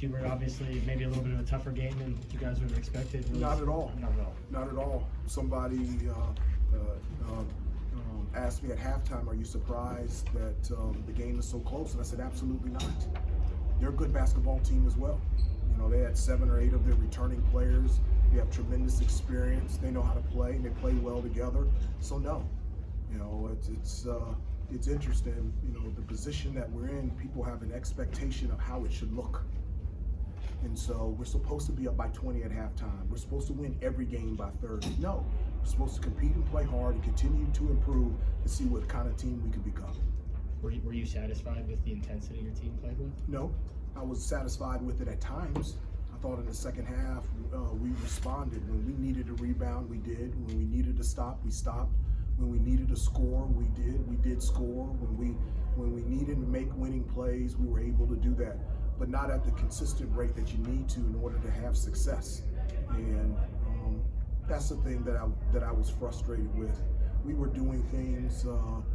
Hubert, obviously maybe a little bit of a tougher game than you guys would have expected. Not at all. Not at all. Not at all. Somebody asked me at halftime, "Are you surprised that the game is so close?" And I said, "Absolutely not. They're a good basketball team as well. You know, they had 7 or 8 of their returning players. They have tremendous experience. They know how to play. They play well together. So no, you know, it's interesting. You know, the position that we're in, people have an expectation of how it should look. And so we're supposed to be up by 20 at halftime. We're supposed to win every game by 30. No, we're supposed to compete and play hard and continue to improve to see what kind of team we can become. Were you satisfied with the intensity your team played with? No, I was satisfied with it at times. I thought in the second half we responded. When we needed a rebound, we did. When we needed to stop, we stopped. When we needed to score, we did. We did score. When we needed to make winning plays, we were able to do that, but not at the consistent rate that you need to in order to have success. And that's the thing that I was frustrated with. We were doing things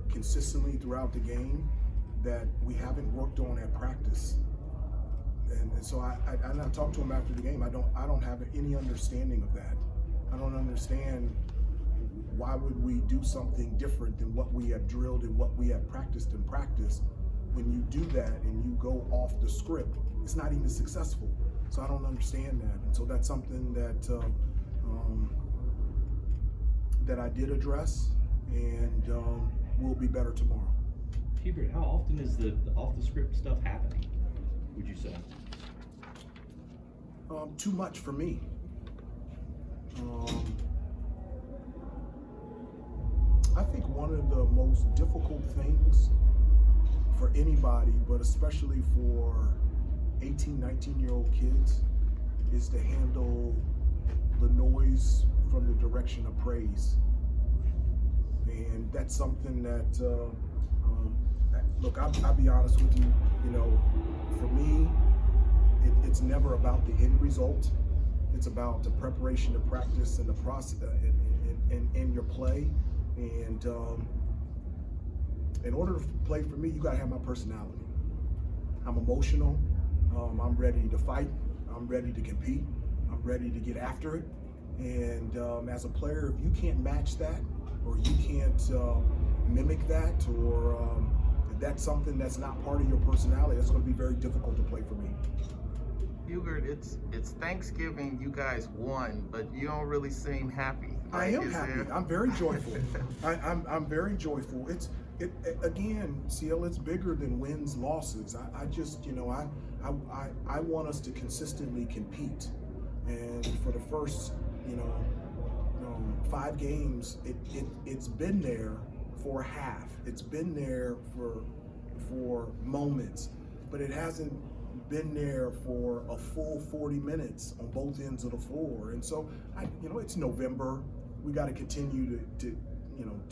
consistently throughout the game that we haven't worked on at practice. And so I talked to him after the game. I don't have any understanding of that. I don't understand why would we do something different than what we have drilled and what we have practiced in practice. When you do that and you go off the script, it's not even successful. So I don't understand that. And so that's something that that I did address, and will be better tomorrow. Hubert, how often is the off the script stuff happening, would you say? Too much for me. I think one of the most difficult things for anybody, but especially for 18, 19-year-old kids, is to handle the noise from the direction of praise. And that's something that, look, I'll be honest with you, you know, for me, it's never about the end result. It's about the preparation, the practice, and the process, and your play. And in order to play for me, you gotta have my personality. I'm emotional. I'm ready to fight. I'm ready to compete. I'm ready to get after it. And as a player, if you can't match that, or you can't mimic that, or if that's something that's not part of your personality, that's going to be very difficult to play for me. Hubert, it's Thanksgiving. You guys won, but you don't really seem happy. I am happy. I'm very joyful. I'm very joyful. Again, CL, it's bigger than wins, losses. I just, you know, I want us to consistently compete. And for the first, 5 games, it's been there for a half. It's been there for moments, but it hasn't been there for a full 40 minutes on both ends of the floor. And so, it's November. We got to continue to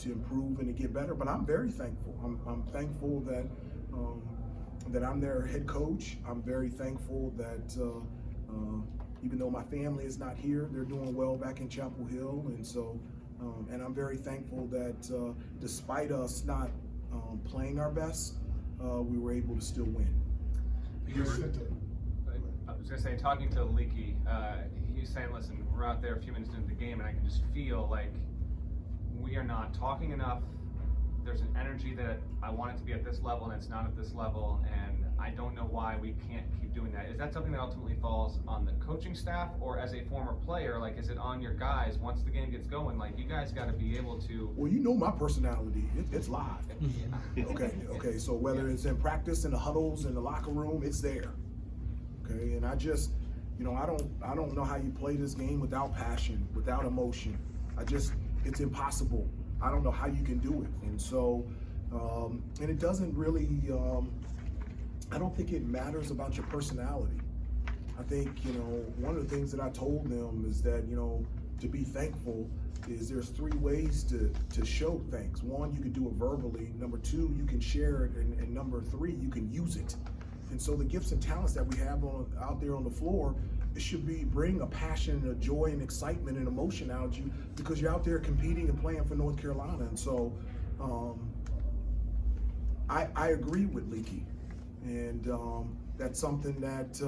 improve and to get better. But I'm very thankful. I'm thankful that I'm their head coach. I'm very thankful that even though my family is not here, they're doing well back in Chapel Hill. And so, and I'm very thankful that despite us not playing our best, we were able to still win. I was going to say, talking to Leaky, he was saying, listen, we're out there a few minutes into the game, and I can just feel like we are not talking enough. There's an energy that I want it to be at this level, and it's not at this level, and I don't know why we can't keep doing that. Is that something that ultimately falls on the coaching staff, or as a former player, like, is it on your guys once the game gets going? Like, you guys got to be able to. Well, you know my personality. It's live. Okay. So whether it's in practice, in the huddles, in the locker room, it's there. Okay, and I just, I don't know how you play this game without passion, without emotion. It's impossible. I don't know how you can do it. And so, and it doesn't really, I don't think it matters about your personality. I think, one of the things that I told them is that, to be thankful is there's 3 ways to show thanks. 1, you can do it verbally. Number 2, you can share it. And number 3, you can use it. And so the gifts and talents that we have out there on the floor, it should bring a passion and a joy and excitement and emotion out of you, because you're out there competing and playing for North Carolina. And so I agree with Leaky. And that's something that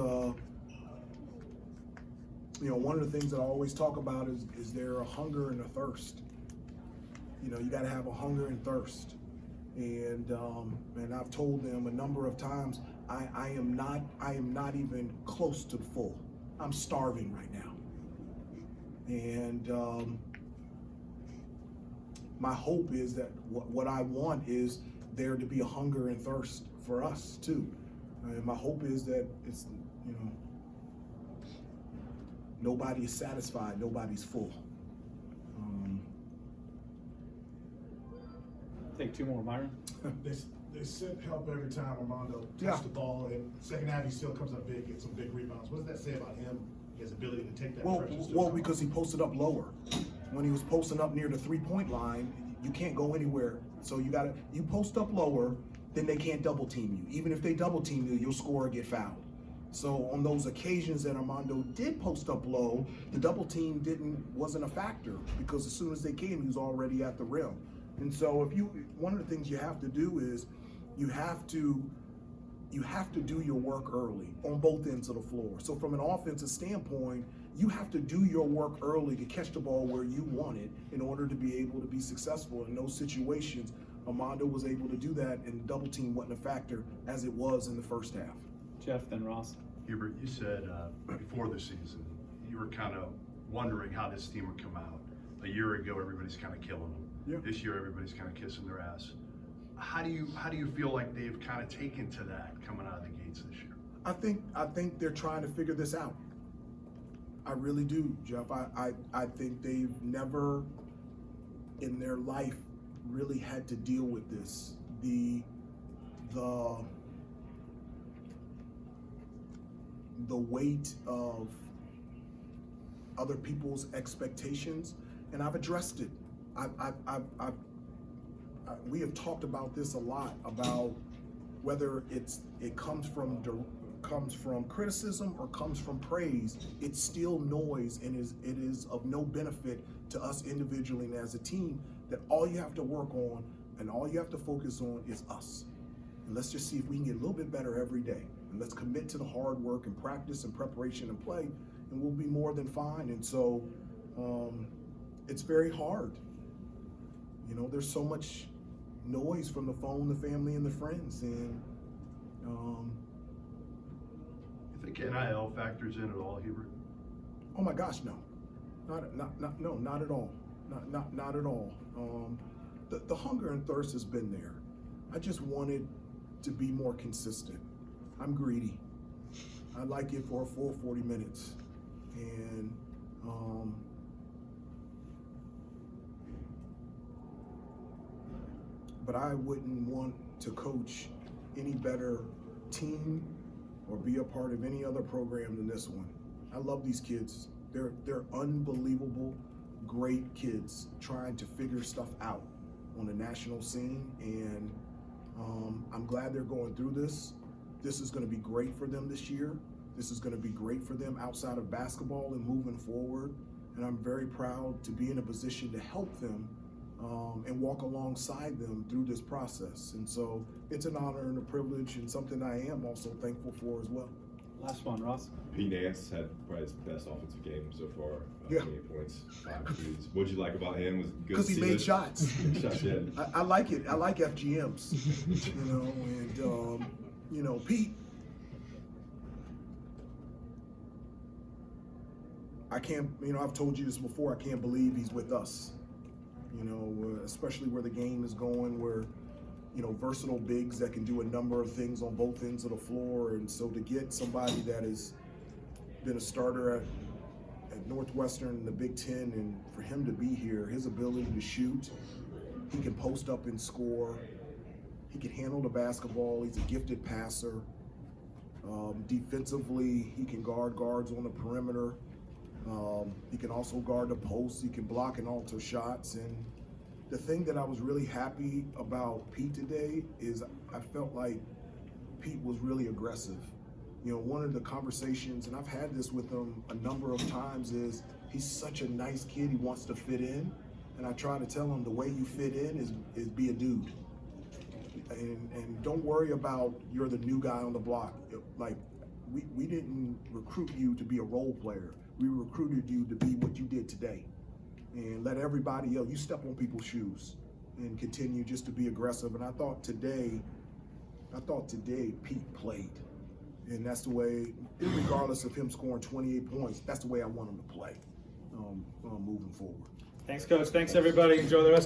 you know, one of the things that I always talk about is there a hunger and a thirst. You know, you got to have a hunger and thirst. And I've told them a number of times, I am not even close to full. I'm starving right now. And my hope is that what I want is there to be a hunger and thirst for us too. And my hope is that it's, you know, nobody is satisfied, nobody's full. Take two more, Myron. They sent help every time Armando Yeah. touched the ball, and second half he still comes up big, gets some big rebounds. What does that say about him, his ability to take that pressure? Well, because he posted up lower. When he was posting up near the 3-point line, you can't go anywhere. So you post up lower, then they can't double team you. Even if they double team you, you'll score or get fouled. So on those occasions that Armando did post up low, the double team wasn't a factor, because as soon as they came, he was already at the rim. And so one of the things you have to do is you have to do your work early on both ends of the floor. So from an offensive standpoint, you have to do your work early to catch the ball where you want it in order to be able to be successful in those situations. Armando was able to do that, and the double team wasn't a factor as it was in the first half. Jeff, then Ross. Hubert, you said before the season, you were kind of wondering how this team would come out. A year ago, everybody's kind of killing them. Yeah. This year, everybody's kind of kissing their ass. How do you feel like they've kind of taken to that coming out of the gates this year? I think they're trying to figure this out. I really do, Jeff. I think they've never in their life really had to deal with this. The weight of other people's expectations, and I've addressed it. We have talked about this a lot, about whether it comes from criticism or comes from praise. It's still noise, and it is of no benefit to us individually and as a team. That all you have to work on and all you have to focus on is us. And let's just see if we can get a little bit better every day. And let's commit to the hard work and practice and preparation and play, and we'll be more than fine. And so it's very hard. You know, there's so much noise from the phone, the family, and the friends. And You think NIL factors in at all, Hubert? oh my gosh, no, not at all, not at all. The hunger and thirst has been there. I just wanted to be more consistent. I'm greedy. I like it for a full 40 minutes, and but I wouldn't want to coach any better team or be a part of any other program than this one. I love these kids. They're unbelievable, great kids trying to figure stuff out on the national scene, and I'm glad they're going through this. This is going to be great for them this year. This is going to be great for them outside of basketball and moving forward. And I'm very proud to be in a position to help them and walk alongside them through this process. And so it's an honor and a privilege, and something I am also thankful for as well. Last one, Ross. Pete Nance had probably his best offensive game so far. Yeah. 28 points, 5 threes. What'd you like about him? Was it good Because to he see made this? shots. Shots, yeah. I like it. I like FGMs, you know, and you know, Pete, I can't, you know, I've told you this before, I can't believe he's with us, you know, especially where the game is going, where, you know, versatile bigs that can do a number of things on both ends of the floor. And so to get somebody that has been a starter at Northwestern in the Big Ten, and for him to be here, his ability to shoot, he can post up and score, he can handle the basketball, he's a gifted passer. Defensively, he can guard guards on the perimeter. He can also guard the post, he can block and alter shots. And the thing that I was really happy about Pete today is I felt like Pete was really aggressive. You know, one of the conversations, and I've had this with him a number of times, is he's such a nice kid, he wants to fit in. And I try to tell him the way you fit in is be a dude. And don't worry about you're the new guy on the block. Like, we didn't recruit you to be a role player. We recruited you to be what you did today. And let everybody else, you step on people's shoes and continue just to be aggressive. And I thought today Pete played. And that's the way, regardless of him scoring 28 points, that's the way I want him to play moving forward. Thanks, Coach. Thanks, everybody. Enjoy the rest of your